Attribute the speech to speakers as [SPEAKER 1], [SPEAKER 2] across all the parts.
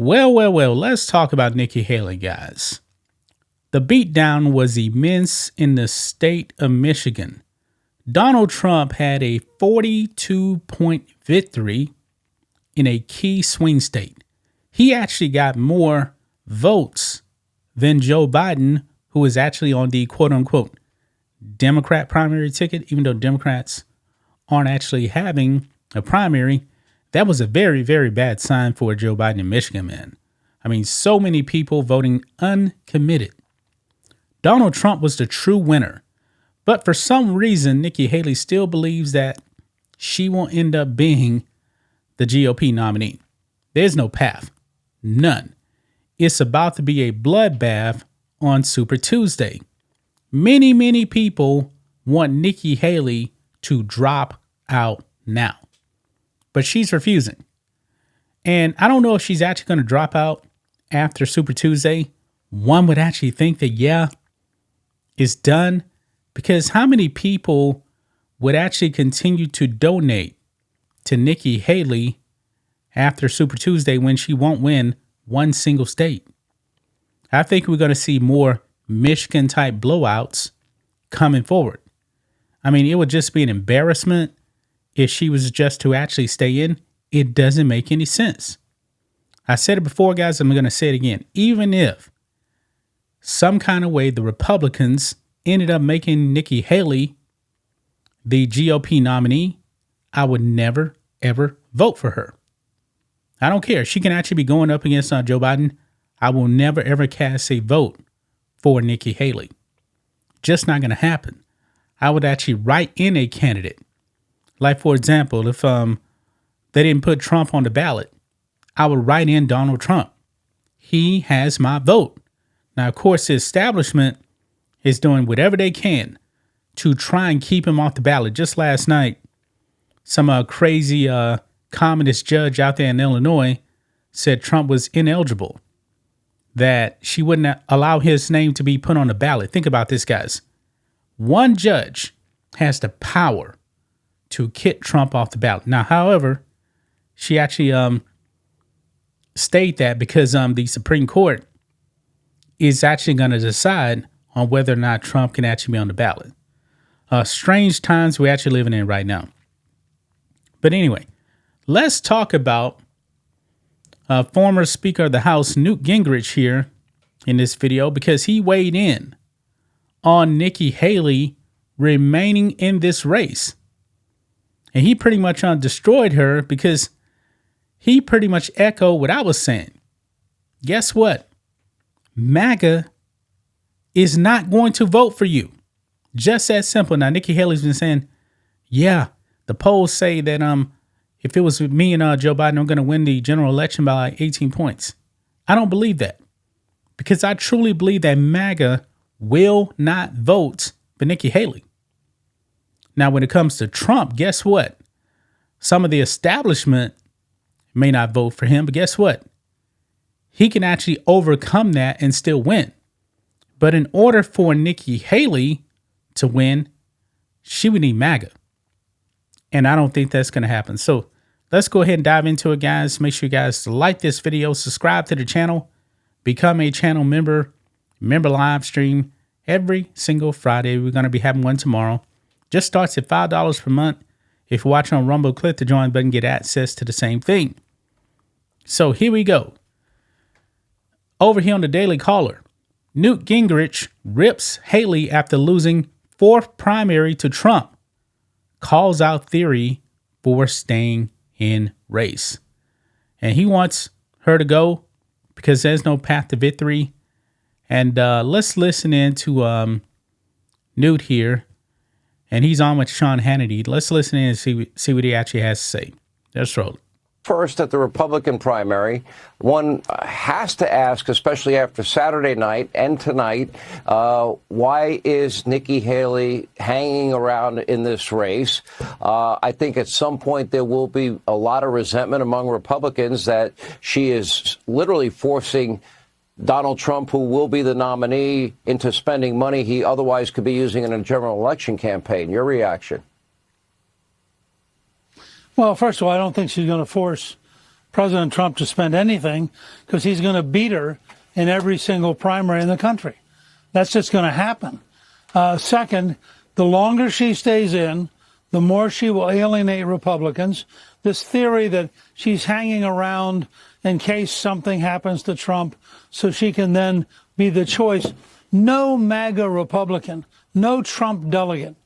[SPEAKER 1] Well, let's talk about Nikki Haley, guys. The beatdown was immense in the state of Michigan. Donald Trump had a 42-point victory in a key swing state. He actually got more votes than Joe Biden, who is actually on the quote-unquote Democrat primary ticket, even though Democrats aren't actually having a primary. That was a very, very bad sign for Joe Biden in Michigan, man. I mean, so many people voting uncommitted. Donald Trump was the true winner. But for some reason, Nikki Haley still believes that she will end up being the GOP nominee. There's no path. None. It's about to be a bloodbath on Super Tuesday. Many people want Nikki Haley to drop out now. But she's refusing. And I don't know if she's actually going to drop out after Super Tuesday. One would actually think that, yeah, it's done. Because how many people would actually continue to donate to Nikki Haley after Super Tuesday when she won't win one single state? I think we're going to see more Michigan-type blowouts coming forward. I mean, it would just be an embarrassment if she was just to actually stay in. It doesn't make any sense. I said it before, guys. I'm going to say it again. Even if some kind of way the Republicans ended up making Nikki Haley the GOP nominee, I would never, ever vote for her. I don't care. She can actually be going up against Joe Biden. I will never, ever cast a vote for Nikki Haley. Just not going to happen. I would actually write in a candidate. Like, for example, if they didn't put Trump on the ballot, I would write in Donald Trump. He has my vote. Now, of course, the establishment is doing whatever they can to try and keep him off the ballot. Just last night, some crazy communist judge out there in Illinois said Trump was ineligible, that she wouldn't allow his name to be put on the ballot. Think about this, guys. One judge has the power to kick Trump off the ballot. Now, however, she actually state that because the Supreme Court is actually going to decide on whether or not Trump can actually be on the ballot. Strange times we're actually living in right now. But anyway, let's talk about former Speaker of the House, Newt Gingrich, here in this video, because he weighed in on Nikki Haley remaining in this race. And he pretty much destroyed her because he pretty much echoed what I was saying. Guess what? MAGA is not going to vote for you. Just that simple. Now, Nikki Haley's been saying, yeah, the polls say that if it was me and Joe Biden, I'm going to win the general election by like 18 points. I don't believe that, because I truly believe that MAGA will not vote for Nikki Haley. Now, when it comes to Trump, guess what? Some of the establishment may not vote for him, but guess what? He can actually overcome that and still win. But in order for Nikki Haley to win, she would need MAGA. And I don't think that's going to happen. So let's go ahead and dive into it, guys. Make sure you guys like this video, subscribe to the channel, become a channel member, live stream every single Friday. We're going to be having one tomorrow. Just starts at $5 per month. If you're watching on Rumble, click the join button, get access to the same thing. So here we go. Over here on the Daily Caller, Newt Gingrich rips Haley after losing fourth primary to Trump. Calls out theory for staying in race. And he wants her to go because there's no path to victory. And let's listen in to Newt here. And he's on with Sean Hannity. Let's listen in and see what he actually has to say. Let's roll it.
[SPEAKER 2] First, at the Republican primary, one has to ask, especially after Saturday night and tonight, why is Nikki Haley hanging around in this race? I think at some point there will be a lot of resentment among Republicans that she is literally forcing Donald Trump, who will be the nominee, into spending money he otherwise could be using in a general election campaign. Your reaction?
[SPEAKER 3] Well, first of all, I don't think she's going to force President Trump to spend anything because he's going to beat her in every single primary in the country. That's just going to happen. Second, the longer she stays in, the more she will alienate Republicans. This theory that she's hanging around in case something happens to Trump so she can then be the choice. No MAGA Republican, no Trump delegate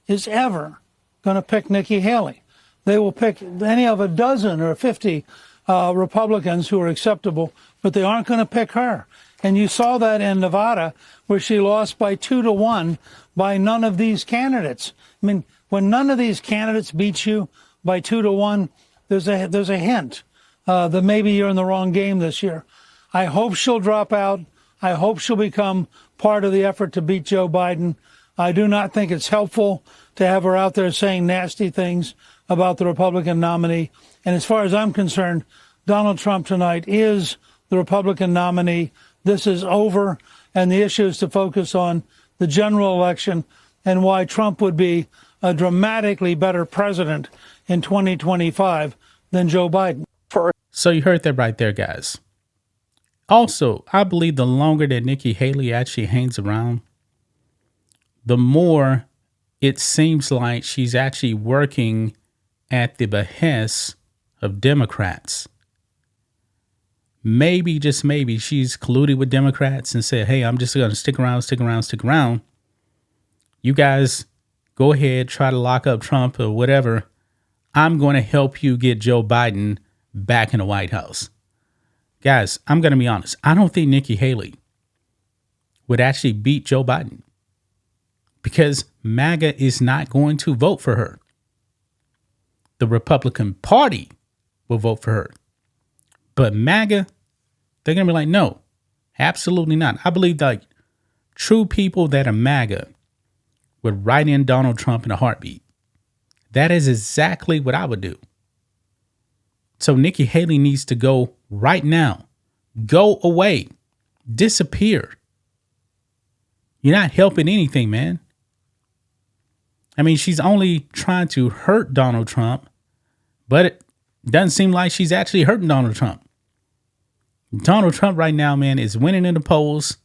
[SPEAKER 3] is ever going to pick Nikki Haley. They will pick any of a dozen or 50 Republicans who are acceptable, but they aren't going to pick her. And you saw that in Nevada, where she lost by 2-1 by none of these candidates. I mean, when none of these candidates beat you by 2-1, there's a hint that maybe you're in the wrong game this year. I hope she'll drop out. I hope she'll become part of the effort to beat Joe Biden. I do not think it's helpful to have her out there saying nasty things about the Republican nominee. And as far as I'm concerned, Donald Trump tonight is the Republican nominee. This is over, and the issue is to focus on the general election and why Trump would be a dramatically better president in 2025 than Joe Biden.
[SPEAKER 1] So you heard that right there, guys. Also, I believe the longer that Nikki Haley actually hangs around, the more it seems like she's actually working at the behest of Democrats. Maybe, just maybe, she's colluded with Democrats and said, hey, I'm just going to stick around. You guys go ahead, try to lock up Trump or whatever. I'm going to help you get Joe Biden back in the White House. Guys, I'm going to be honest. I don't think Nikki Haley would actually beat Joe Biden because MAGA is not going to vote for her. The Republican Party will vote for her. But MAGA, they're going to be like, no, absolutely not. I believe like true people that are MAGA would write in Donald Trump in a heartbeat. That is exactly what I would do. So Nikki Haley needs to go right now. Go away. Disappear. You're not helping anything, man. I mean, she's only trying to hurt Donald Trump, but it doesn't seem like she's actually hurting Donald Trump. Donald Trump right now, man, is winning in the polls,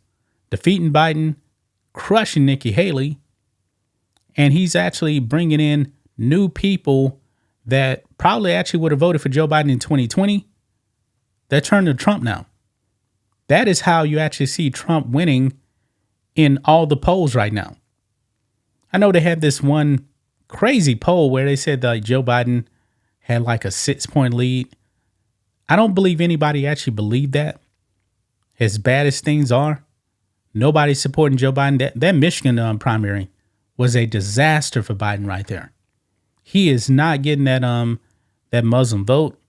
[SPEAKER 1] defeating Biden, crushing Nikki Haley, and he's actually bringing in new people that probably actually would have voted for Joe Biden in 2020. They're turning to Trump now. That is how you actually see Trump winning in all the polls right now. I know they had this one crazy poll where they said that Joe Biden had like a 6-point lead. I don't believe anybody actually believed that. As bad as things are, nobody's supporting Joe Biden. That Michigan primary was a disaster for Biden right there. He is not getting that Muslim vote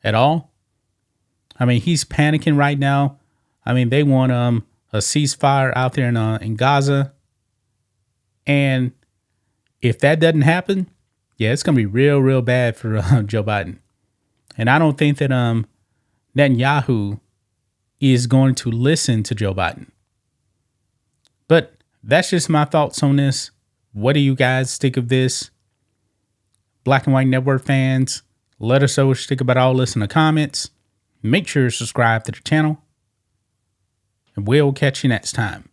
[SPEAKER 1] at all. I mean, he's panicking right now. I mean, they want a ceasefire out there in Gaza. And if that doesn't happen, yeah, it's going to be real, real bad for Joe Biden. And I don't think that Netanyahu is going to listen to Joe Biden. But that's just my thoughts on this. What do you guys think of this? Black and White Network fans, let us know what you think about all this in the comments. Make sure to subscribe to the channel. And we'll catch you next time.